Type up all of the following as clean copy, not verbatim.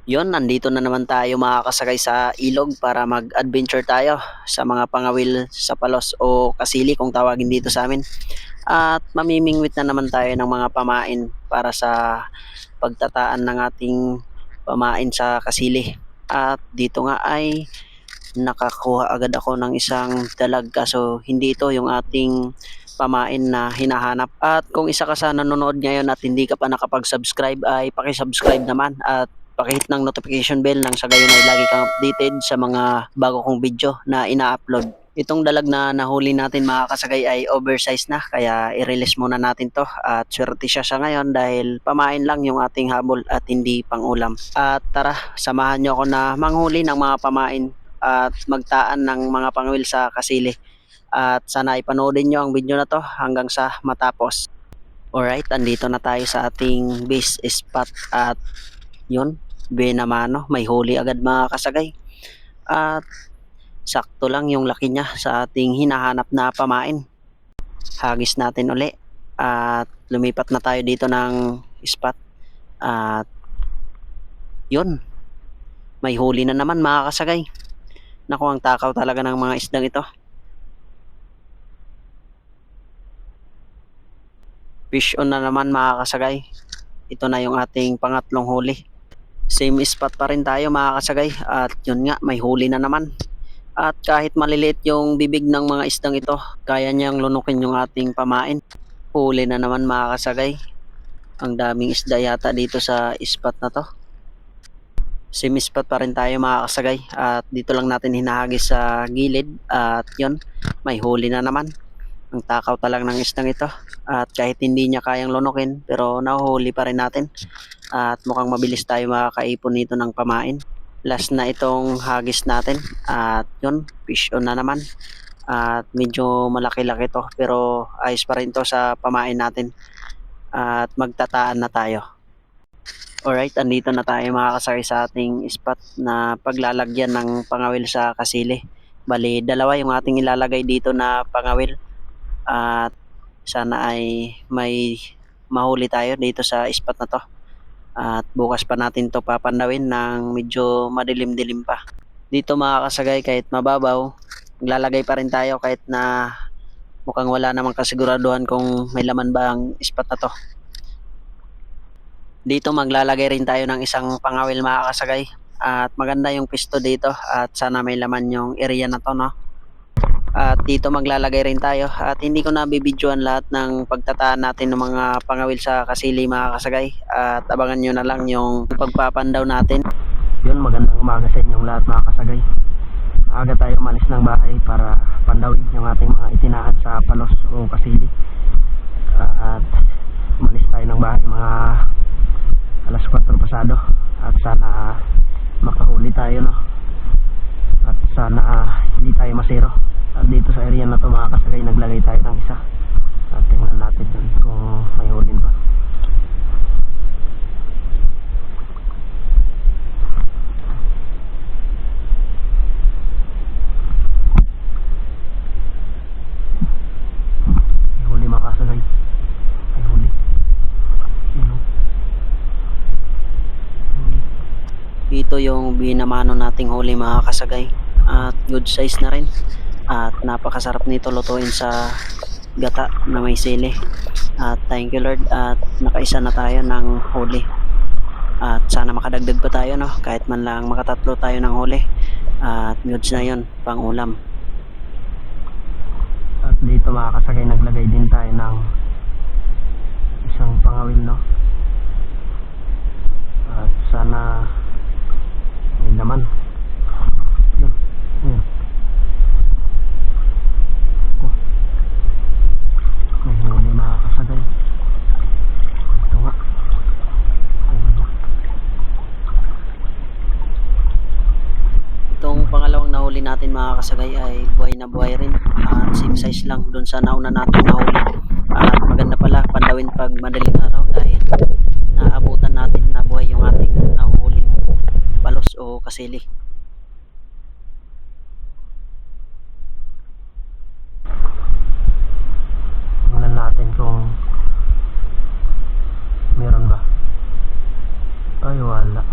Yon, nandito na naman tayo makakasakay sa ilog para mag-adventure tayo sa mga pangawil sa Palos o Kasili kung tawagin dito sa amin. At mamimingwit na naman tayo ng mga pamain para sa pagtataan ng ating pamain sa Kasili. At dito nga ay nakakuha agad ako ng isang dalag kaso hindi ito yung ating pamain na hinahanap. At kung isa ka sa nanonood ngayon at hindi ka pa nakapag-subscribe ay paki-subscribe naman at pakihit ng notification bell nang sa gayon ay lagi kang updated sa mga bago kong video na ina-upload. Itong dalag na nahuli natin mga kasagay ay oversize na kaya i-release muna natin to at swerte siya sa ngayon dahil pamain lang yung ating habol at hindi pang ulam. At tara, samahan nyo ako na manghuli ng mga pamain at magtaan ng mga pangwil sa kasili. At sana ipanoodin nyo ang video na to hanggang sa matapos. Alright, andito na tayo sa ating base spot at yun, Benamano, may huli agad mga kasagay. At sakto lang yung laki niya sa ating hinahanap na pamain. Hagis natin uli at lumipat na tayo dito ng spot. At yun, may huli na naman mga kasagay. Naku, ang takaw talaga ng mga isdang ito. Fish on na naman mga kasagay. Ito na yung ating pangatlong huli. Same spot pa rin tayo mga kasagay at yun nga, may huli na naman. At kahit maliliit yung bibig ng mga isdang ito, kaya niyang lunukin yung ating pamain. Huli na naman mga kasagay. Ang daming isda yata dito sa spot na to. Same spot pa rin tayo mga kasagay at dito lang natin hinahagis sa gilid at yun, may huli na naman. Ang takaw talaga ng isdang ito at kahit hindi niya kayang lunukin pero nahuhuli pa rin natin at mukhang mabilis tayo makakaipon nito ng pamain. Last na itong hagis natin at yun, fish on na naman at medyo malaki-laki to pero ayos pa rin to sa pamain natin at magtataan na tayo. Alright, andito na tayo makakasakay sa ating spot na paglalagyan ng pangawil sa kasili. Bali, dalawa yung ating ilalagay dito na pangawil at sana ay may mahuli tayo dito sa spot na to at bukas pa natin to papandawin ng medyo madilim-dilim pa. Dito mga kasagay, kahit mababaw maglalagay pa rin tayo kahit na mukhang wala namang kasiguraduhan kung may laman ba ang spot na to. Dito maglalagay rin tayo ng isang pangawil mga kasagay at maganda yung pisto dito at sana may laman yung area na to, no? At dito maglalagay rin tayo at hindi ko na bibidyoan lahat ng pagtataan natin ng mga pangawil sa kasili mga kasagay at abangan nyo na lang yung pagpapandaw natin. Yun, magandang umaga sa inyong lahat mga kasagay. Aga tayo umalis ng bahay para pandawin yung ating mga itinaan sa Palos o Kasili. At umalis tayo ng bahay mga alas 4 pasado at sana makahuli tayo, no? At sana hindi tayo masero. At dito sa area na to mga kasagay, naglagay tayo ng isa at tingnan natin dun kung may hulin pa. May huli mga kasagay, may huli. Ito yung binamano nating huli mga kasagay at good size na rin. At napakasarap nito lutuin sa gata na may sili. At thank you Lord at nakaisa na tayo ng huli. At sana makadagdag pa tayo, no? Kahit man lang makatatlo tayo ng huli. At goods na yun, pang ulam. At dito mga kasagay, naglagay din tayo ng isang pangawil, no? At sana may laman. Yun, yun. May huli mga kasagay. Ito nga. Itong pangalawang nahuli natin mga kasagay ay buhay na buhay rin. At same size lang dun sa nauna natin nahuli. At maganda pala pandawin pag madaling araw dahil naabutan natin na buhay yung ating nahuhuling palos o kasili. Tingnan natin kung meron ba. Ay wala.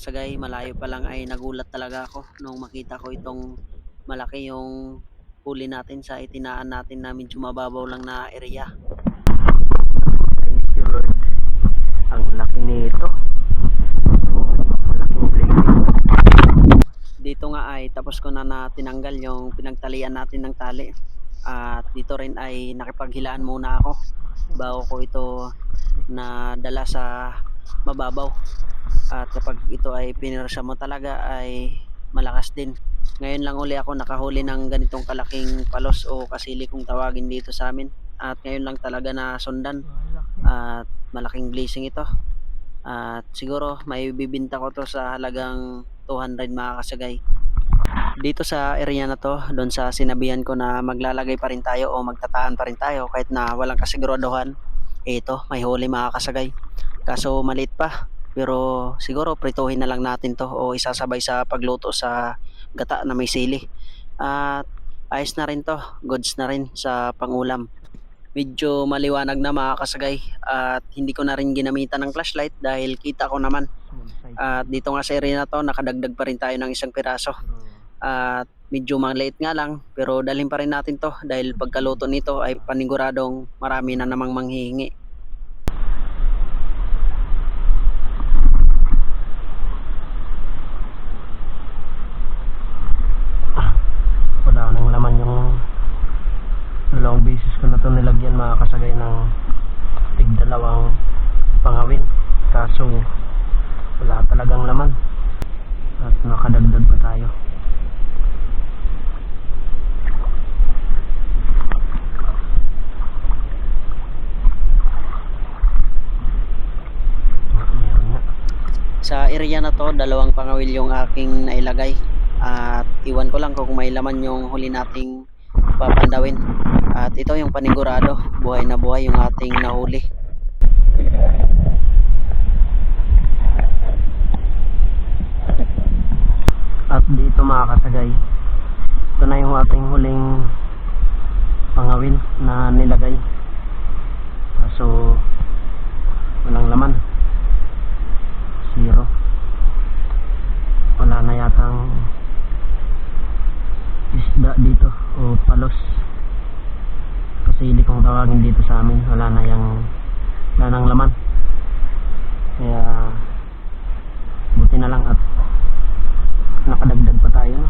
kasagay, malayo pa lang ay nagulat talaga ako nung makita ko itong malaki yung huli natin sa itinaan natin na medyo mababaw lang na area. Thank you Lord. Ang laki nito. Laking blessing. Dito nga ay tapos ko na tinanggal yung pinagtalian natin ng tali. At dito rin ay nakipaghilaan muna ako bago ko ito nadala sa mababaw. At kapag ito ay pinirsa mo talaga ay malakas din. Ngayon lang uli ako nakahuli ng ganitong kalaking palos o kasili kung tawagin dito sa amin. At ngayon lang talaga na sundan. At malaking blessing ito. At siguro may bibinta ko to sa halagang 200 mga kasagay. Dito sa area na to, doon sa sinabihan ko na maglalagay pa rin tayo o magtataan pa rin tayo kahit na walang kasiguraduhan. Ito, may huli mga kasagay. Kaso maliit pa. Pero siguro prituhin na lang natin to o isasabay sa pagluto sa gata na may sili. At ayos na rin to, goods na rin sa pangulam. Medyo maliwanag na mga kasagay at hindi ko na rin ginamitan ng flashlight dahil kita ko naman. At dito nga sa area na to, nakadagdag pa rin tayo ng isang piraso. At medyo maliit nga lang pero dalhin pa rin natin to dahil pagkaluto nito ay paniguradong marami na namang manghihingi. Wala nang laman yung dalawang beses ko na ito nilagyan mga kasagay ng tig-dalawang pangawin, kaso wala talagang laman at nakadagdag pa tayo. Meron nga. Sa area na to, dalawang pangawil yung aking nailagay at iwan ko lang kung may laman yung huli nating papandawin. At ito yung panigurado, buhay na buhay yung ating nahuli. At dito mga kasagay, ito na yung ating huling pangawil na nilagay. So walang laman, zero. Wala na yatang isda dito o palos, kasili kung tawagin dito sa amin. Wala nang laman, kaya buti na lang at nakadagdag pa tayo, no?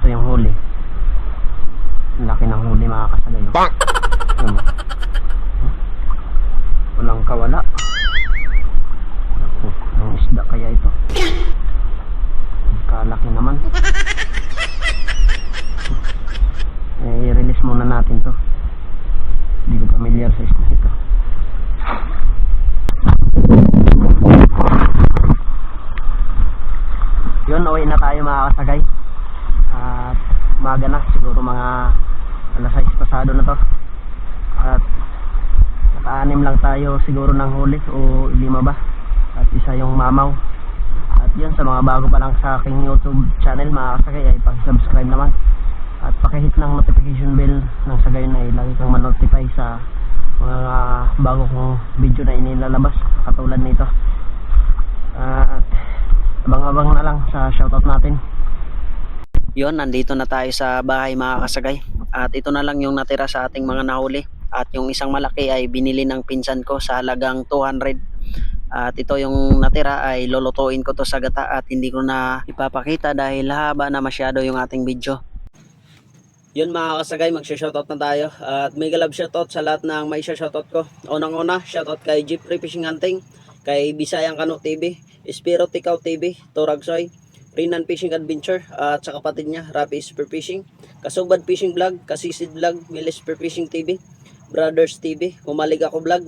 Ito yung huli. Laki ng huli mga kasagay. Walang kawala. Ang isda kaya ito, kalaki naman. I-release muna natin to, hindi ko familiar sa isda ito. Yun, uwi na tayo mga kasagay. At umaga na, siguro mga alas 6 pasado na to. At naka-anim lang tayo siguro ng huli o 5 ba, at isa yung mamaw. At yun, sa mga bago pa lang sa aking YouTube channel mga kasagay ay paki-subscribe naman at paki-hit ng notification bell nang sa gayon ay lagi kang ma-notify sa mga bago kong video na inilalabas katulad nito. At abang-abang na lang sa shoutout natin. Yun, nandito na tayo sa bahay mga kasagay. At ito na lang yung natira sa ating mga nahuli. At yung isang malaki ay binili ng pinsan ko sa halagang 200. At ito yung natira ay lulutuin ko to sa gata at hindi ko na ipapakita dahil haba na masyado yung ating video. Yun mga kasagay, magsha-shoutout na tayo. At mega love shoutout sa lahat ng may shoutout ko. Unang-una, shoutout kay Jeffrey Fishing Hunting, kay Bisayang Kano TV, Espiro Tikaw TV, Toragsoy, Rinan Fishing Adventure, at sa kapatid niya, Rapi Spear Fishing, Kasubad Fishing Vlog, Kasisid Vlog, Miles Spear Fishing TV, Brothers TV, Umalig Ako Vlog,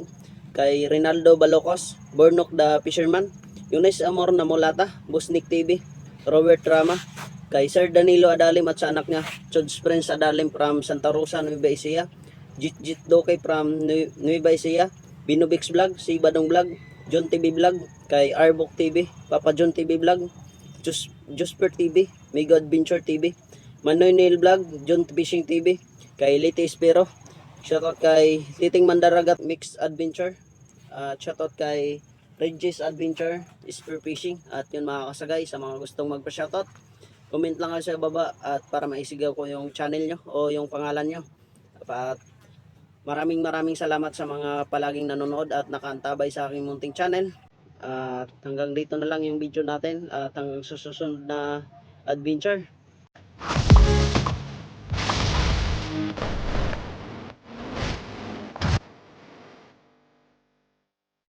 kay Rinaldo Balocos, Bornok the Fisherman, Yunes Amor Namolata, Busnik TV, Robert Rama, kay Sir Danilo Adalim at sa anak niya, Chods Prince Adalim from Santa Rosa, Nueva Ecija, Jit Doke from Nueva Ecija, Binubix Vlog, si Badong Vlog, John TV Vlog, kay Arbok TV, Papa John TV Vlog, Jusper TV, Mega Adventure TV, Manoy Neil Vlog, John Fishing TV, kay Liti Espero, Shoutout kay Titing Mandaragat Mixed Adventure. At shoutout kay Regis Adventure Spearfishing. At yun mga kasagay, sa mga gustong magpa-shoutout, comment lang kayo sa baba at para maisigaw ko yung channel nyo o yung pangalan nyo. At maraming salamat sa mga palaging nanonood at nakaantabay sa aking munting channel. At hanggang dito na lang yung video natin at hanggang susunod na adventure.